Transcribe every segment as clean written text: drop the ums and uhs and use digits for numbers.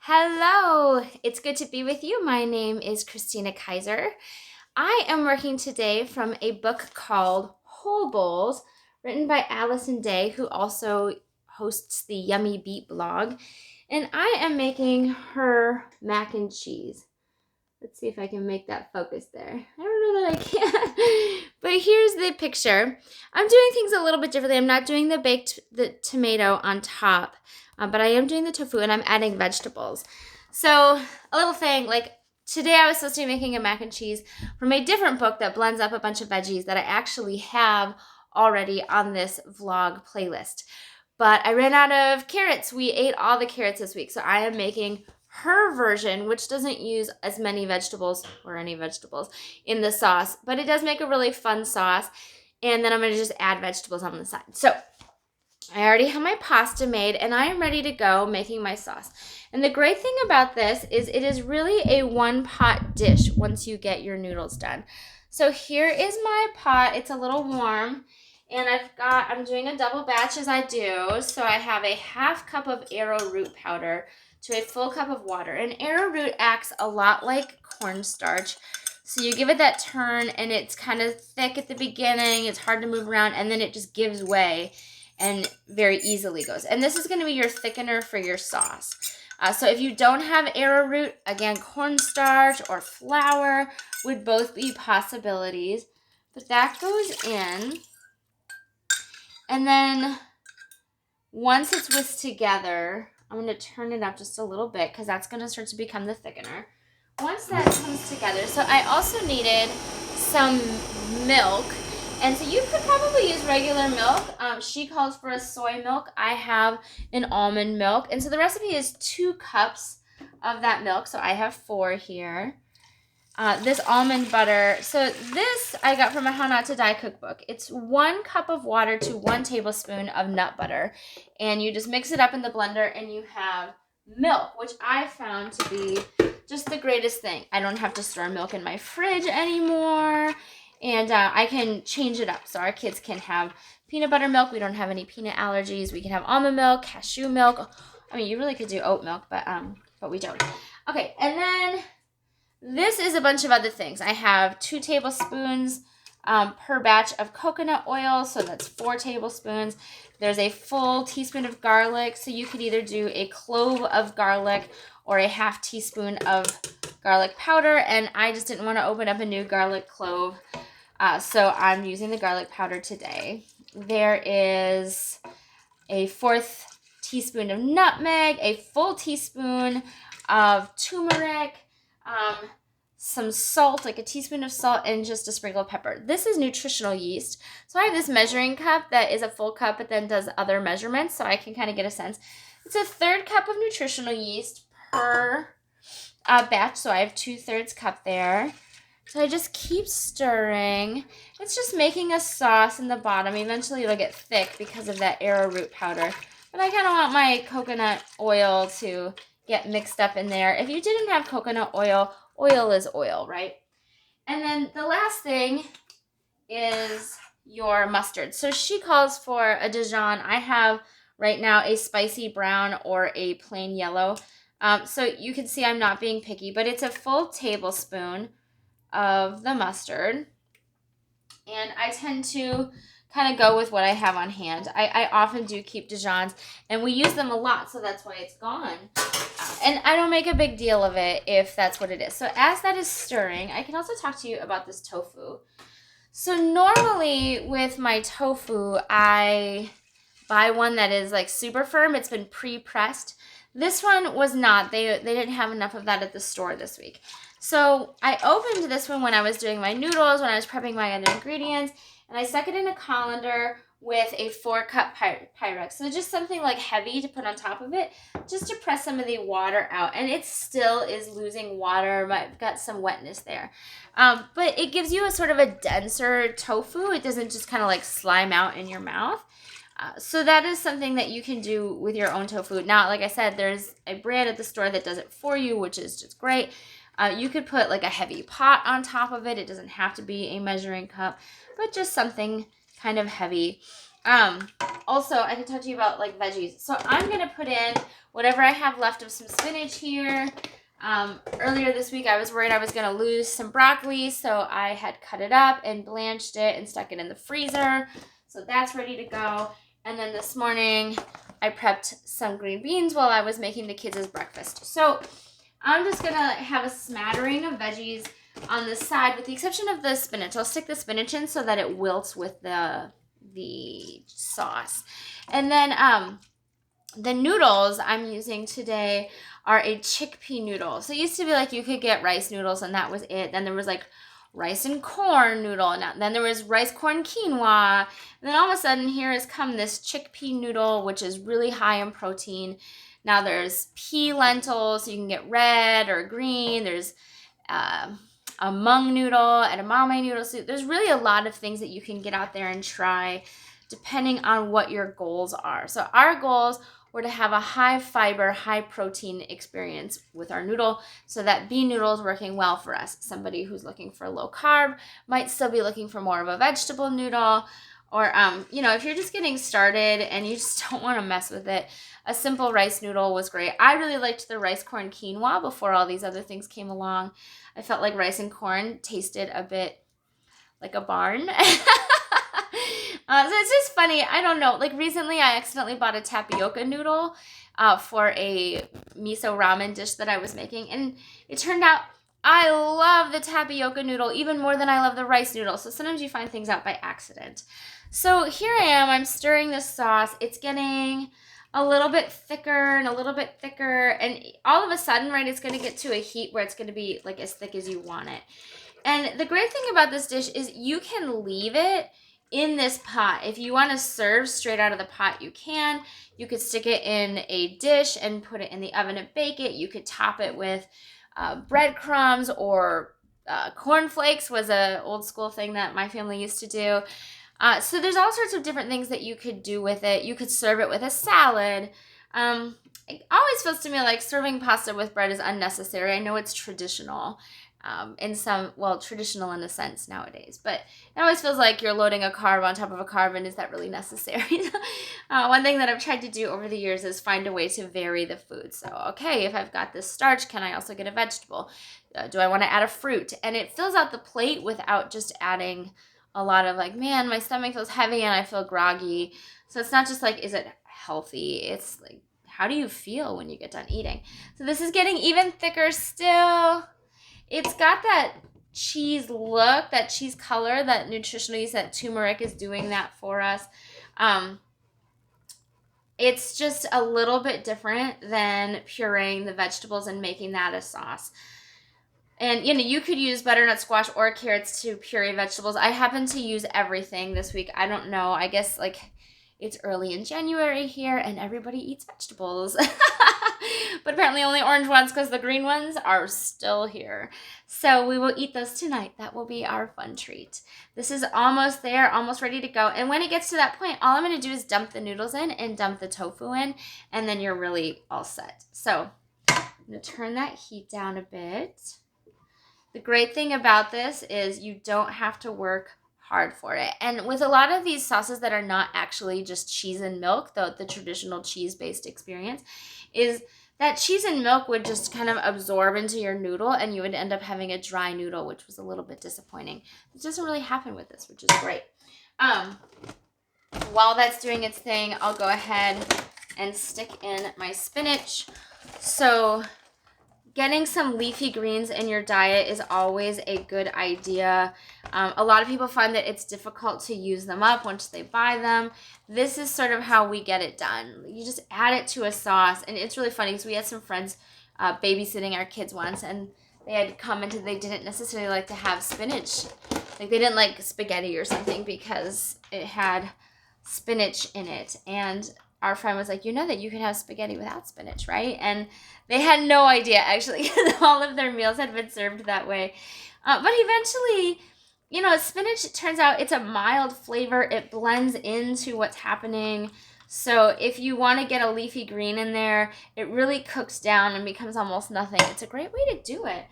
Hello, it's good to be with you. My name is Christina Kaiser. I am working today from a book called Whole Bowls, written by Allison Day, who also hosts the Yummy Beat blog. And I am making her mac and cheese. Let's see if I can make that focus there. I don't know that I can. But here's the picture. I'm doing things a little bit differently. I'm not doing the tomato on top, but I am doing the tofu and I'm adding vegetables. So a little thing, like today I was supposed to be making a mac and cheese from a different book that blends up a bunch of veggies that I actually have already on this vlog playlist. But I ran out of carrots. We ate all the carrots this week. So I am making her version, which doesn't use as many vegetables or any vegetables in the sauce, but it does make a really fun sauce. And then I'm going to just add vegetables on the side. So I already have my pasta made and I am ready to go making my sauce. And the great thing about this is it is really a one pot dish once you get your noodles done. So here is my pot. It's a little warm. And I'm doing a double batch as I do. So I have a half cup of arrowroot powder to a full cup of water. And arrowroot acts a lot like cornstarch. So you give it that turn and it's kind of thick at the beginning. It's hard to move around and then it just gives way and very easily goes. And this is going to be your thickener for your sauce. So if you don't have arrowroot, again, cornstarch or flour would both be possibilities. But that goes in. And then once it's whisked together, I'm going to turn it up just a little bit because that's going to start to become the thickener. Once that comes together, so I also needed some milk. And so you could probably use regular milk. She calls for a soy milk. I have an almond milk. And so the recipe is 2 cups of that milk. So I have 4 here. This almond butter. So this I got from a How Not to Die cookbook. It's 1 cup of water to 1 tablespoon of nut butter. And you just mix it up in the blender and you have milk, which I found to be just the greatest thing. I don't have to store milk in my fridge anymore. And I can change it up. So our kids can have peanut butter milk. We don't have any peanut allergies. We can have almond milk, cashew milk. I mean, you really could do oat milk, but we don't. Okay, and then this is a bunch of other things. I have 2 tablespoons per batch of coconut oil. So that's 4 tablespoons. There's a full teaspoon of garlic. So you could either do a clove of garlic or a half teaspoon of garlic powder. And I just didn't want to open up a new garlic clove. So I'm using the garlic powder today. There is a 4th teaspoon of nutmeg, a full teaspoon of turmeric, some salt, like a teaspoon of salt, and just a sprinkle of pepper. This is nutritional yeast. So I have this measuring cup that is a full cup, but then does other measurements, so I can kind of get a sense. It's a 1/3 cup of nutritional yeast per batch, so I have 2/3 cup there. So I just keep stirring. It's just making a sauce in the bottom. Eventually it'll get thick because of that arrowroot powder. But I kind of want my coconut oil to get mixed up in there. If you didn't have coconut oil, oil is oil, right? And then the last thing is your mustard. So she calls for a Dijon. I have right now a spicy brown or a plain yellow. So you can see I'm not being picky, but it's a full tablespoon of the mustard. And I tend to kind of go with what I have on hand. I often do keep Dijons, and we use them a lot, so that's why it's gone. And I don't make a big deal of it if that's what it is. So as that is stirring, I can also talk to you about this tofu. So normally with my tofu, I buy one that is like super firm. It's been pre-pressed. This one was not. They didn't have enough of that at the store this week. So I opened this one when I was doing my noodles, when I was prepping my other ingredients, and I stuck it in a colander with a 4-cup Pyrex. So just something like heavy to put on top of it, just to press some of the water out. And it still is losing water. I've got some wetness there. But it gives you a sort of a denser tofu. It doesn't just kind of like slime out in your mouth. So that is something that you can do with your own tofu. Now, like I said, there's a brand at the store that does it for you, which is just great. You could put like a heavy pot on top of it. It doesn't have to be a measuring cup, but just something kind of heavy. Also, I can talk to you about like veggies. So I'm going to put in whatever I have left of some spinach here. Earlier this week, I was worried I was going to lose some broccoli, so I had cut it up and blanched it and stuck it in the freezer. So that's ready to go. And then this morning, I prepped some green beans while I was making the kids' breakfast. So I'm just going to have a smattering of veggies on the side, with the exception of the spinach. I'll stick the spinach in so that it wilts with the sauce. And then the noodles I'm using today are a chickpea noodle. So it used to be like you could get rice noodles and that was it. Then there was like rice and corn noodle, and then there was rice corn quinoa. And then all of a sudden here has come this chickpea noodle, which is really high in protein. Now there's pea lentils, so you can get red or green. There's a mung noodle, edamame noodle soup. There's really a lot of things that you can get out there and try depending on what your goals are. So our goals were to have a high fiber, high protein experience with our noodle, so that bean noodle is working well for us. Somebody who's looking for low carb might still be looking for more of a vegetable noodle. Or, if you're just getting started and you just don't want to mess with it, a simple rice noodle was great. I really liked the rice corn quinoa before all these other things came along. I felt like rice and corn tasted a bit like a barn. So it's just funny. I don't know. Like recently I accidentally bought a tapioca noodle for a miso ramen dish that I was making. And it turned out I love the tapioca noodle even more than I love the rice noodle. So sometimes you find things out by accident. So here I am. I'm stirring this sauce. It's getting a little bit thicker and a little bit thicker. And all of a sudden, right, it's going to get to a heat where it's going to be like as thick as you want it. And the great thing about this dish is you can leave it in this pot. If you want to serve straight out of the pot, you can. You could stick it in a dish and put it in the oven and bake it. You could top it with breadcrumbs or cornflakes was an old school thing that my family used to do. So there's all sorts of different things that you could do with it. You could serve it with a salad. It always feels to me like serving pasta with bread is unnecessary. I know it's traditional. Traditional in a sense nowadays, but it always feels like you're loading a carb on top of a carb, and is that really necessary? One thing that I've tried to do over the years is find a way to vary the food. So, okay, if I've got this starch, can I also get a vegetable? Do I want to add a fruit? And it fills out the plate without just adding a lot of like, man, my stomach feels heavy and I feel groggy. So it's not just like, is it healthy? It's like, how do you feel when you get done eating? So this is getting even thicker still. It's got that cheese look, that cheese color, that nutritional use, that turmeric is doing that for us. It's just a little bit different than pureeing the vegetables and making that a sauce. And, you could use butternut squash or carrots to puree vegetables. I happen to use everything this week. I don't know. I guess, it's early in January here, and everybody eats vegetables. But apparently only orange ones, because the green ones are still here. So we will eat those tonight. That will be our fun treat. This is almost there, almost ready to go. And when it gets to that point, all I'm going to do is dump the noodles in and dump the tofu in, and then you're really all set. So I'm going to turn that heat down a bit. The great thing about this is you don't have to work hard for it. And with a lot of these sauces that are not actually just cheese and milk, the traditional cheese-based experience, is that cheese and milk would just kind of absorb into your noodle, and you would end up having a dry noodle, which was a little bit disappointing. It doesn't really happen with this, which is great. While that's doing its thing, I'll go ahead and stick in my spinach. So getting some leafy greens in your diet is always a good idea. A lot of people find that it's difficult to use them up once they buy them. This is sort of how we get it done. You just add it to a sauce, and it's really funny because we had some friends babysitting our kids once, and they had commented they didn't necessarily like to have spinach. Like they didn't like spaghetti or something because it had spinach in it. And our friend was like, that you can have spaghetti without spinach, right? And they had no idea, actually, because all of their meals had been served that way. But eventually, spinach, it turns out it's a mild flavor. It blends into what's happening. So if you want to get a leafy green in there, it really cooks down and becomes almost nothing. It's a great way to do it.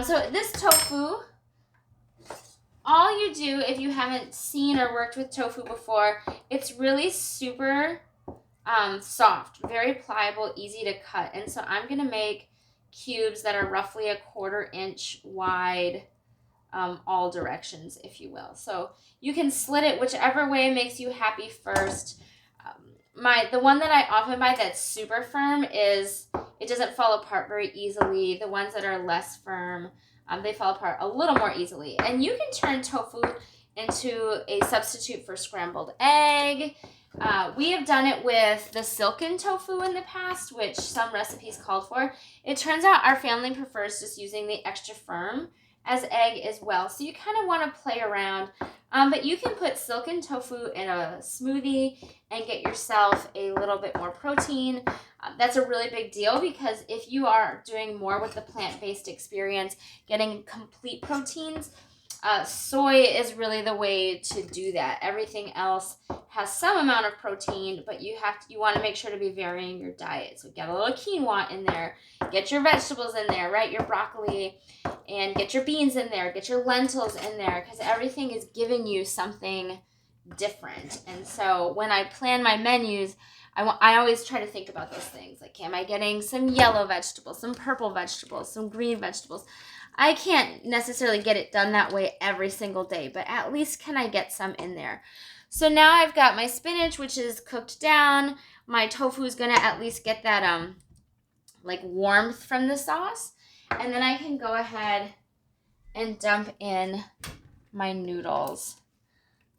So this tofu, all you do, if you haven't seen or worked with tofu before, it's really super soft, very pliable, easy to cut. And so I'm going to make cubes that are roughly 1/4 inch wide, all directions, if you will. So you can slit it whichever way makes you happy first. The one that I often buy that's super firm is, it doesn't fall apart very easily. The ones that are less firm, they fall apart a little more easily. And you can turn tofu into a substitute for scrambled egg. We have done it with the silken tofu in the past, which some recipes called for. It turns out our family prefers just using the extra firm as egg as well. So you kind of want to play around. But you can put silken tofu in a smoothie and get yourself a little bit more protein. That's a really big deal, because if you are doing more with the plant-based experience, getting complete proteins, soy is really the way to do that. Everything else has some amount of protein, but you want to make sure to be varying your diet. So get a little quinoa in there, get your vegetables in there, right? Your broccoli, and get your beans in there, get your lentils in there, because everything is giving you something different. And so when I plan my menus, I always try to think about those things. Like, am I getting some yellow vegetables, some purple vegetables, some green vegetables? I can't necessarily get it done that way every single day, but at least can I get some in there? So now I've got my spinach, which is cooked down. My tofu is going to at least get that like warmth from the sauce. And then I can go ahead and dump in my noodles.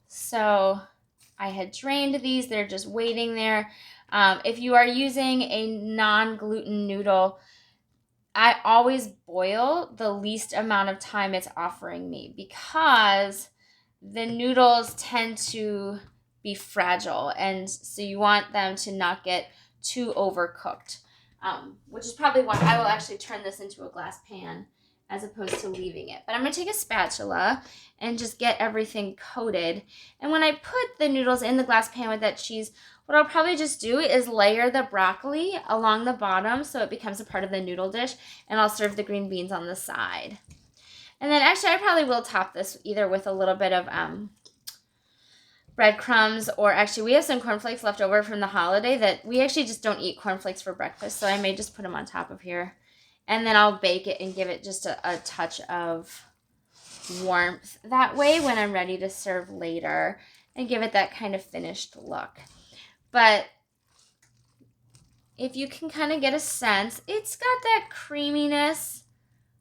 So I had drained these. They're just waiting there. If you are using a non-gluten noodle, I always boil the least amount of time it's offering me, because the noodles tend to be fragile, and so you want them to not get too overcooked, which is probably why I will actually turn this into a glass pan as opposed to leaving it. But I'm going to take a spatula and just get everything coated. And when I put the noodles in the glass pan with that cheese, what I'll probably just do is layer the broccoli along the bottom so it becomes a part of the noodle dish, and I'll serve the green beans on the side. And then actually I probably will top this either with a little bit of breadcrumbs, or actually we have some cornflakes left over from the holiday that we actually just don't eat cornflakes for breakfast, so I may just put them on top of here. And then I'll bake it and give it just a touch of warmth that way when I'm ready to serve later, and give it that kind of finished look. But if you can kind of get a sense, it's got that creaminess,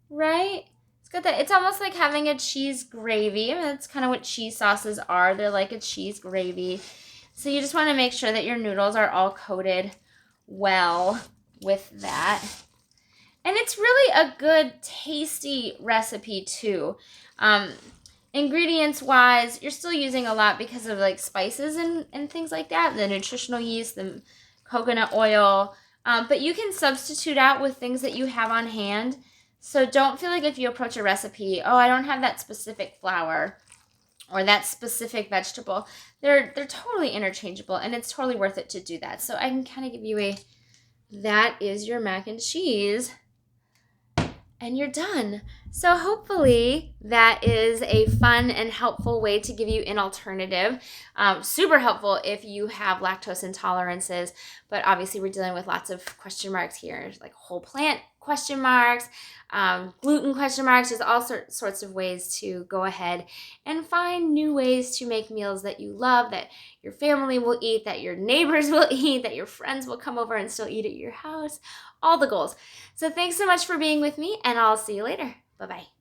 right? It's got that, it's almost like having a cheese gravy. I mean, that's kind of what cheese sauces are. They're like a cheese gravy. So you just want to make sure that your noodles are all coated well with that. And it's really a good, tasty recipe too. Ingredients wise, you're still using a lot because of like spices and things like that, the nutritional yeast, the coconut oil, but you can substitute out with things that you have on hand. So don't feel like if you approach a recipe, oh, I don't have that specific flour or that specific vegetable. They're totally interchangeable, and it's totally worth it to do that. So I can kind of give you that is your mac and cheese, and you're done. So hopefully that is a fun and helpful way to give you an alternative. Super helpful if you have lactose intolerances, but obviously we're dealing with lots of question marks here, like whole plant question marks, gluten question marks. There's all sorts of ways to go ahead and find new ways to make meals that you love, that your family will eat, that your neighbors will eat, that your friends will come over and still eat at your house, all the goals. So thanks so much for being with me, and I'll see you later. Bye-bye.